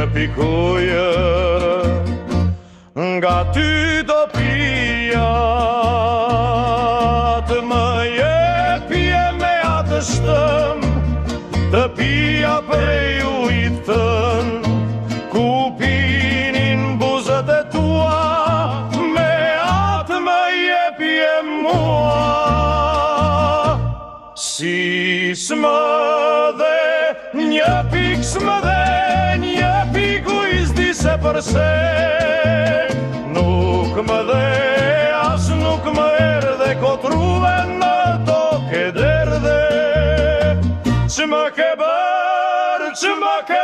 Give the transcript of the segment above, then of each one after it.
një pikujër nga ty do pija, të më jepje me atë shtëm, të pija prej ujit tën, ku pinin buzët e tua, me atë më jepje mua. Si s'më dhe një pik, s'më dhe një piku i s'di se përse, nuk më dhe as nuk më erdhe, kotruve në toke derdhe. Që më ke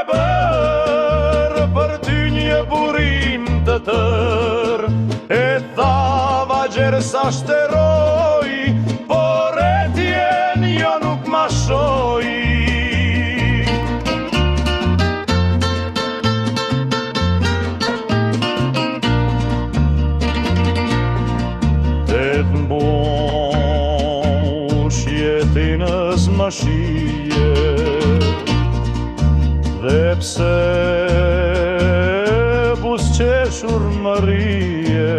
bërë për ty një burim të tër, e thava gjerë sa shteroj, por e tjen jo nuk ma shoj. Të mbush jetinës më shije, dhe pse busqeshur më rije,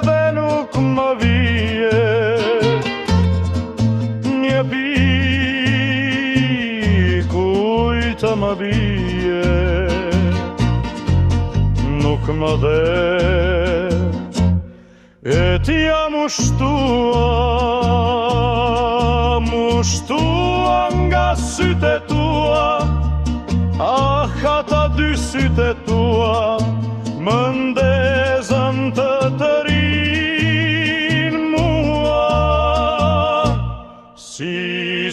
dhe nuk më vije, një pikuj të më bije, nuk më dhe, e t'ja mushtua nga sytë tua, ah, ata dy sytë tua, më ndezën të tërin mua. Si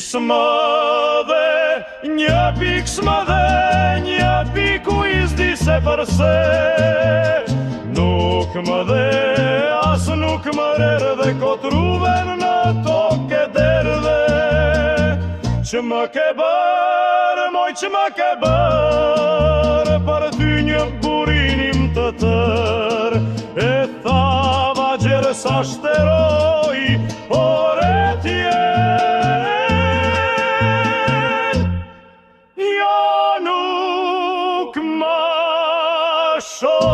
s'më dhe një pik, s'më dhe një piku i s'di se përse, nuk më dhe as nuk më erdhe, kotruve në toke derdhe. Që më ke bërë, moj që më ke bërë, për ty një burinim të tër, e thava gjerë sa shteroj, por e tjen jo nuk ma shoj.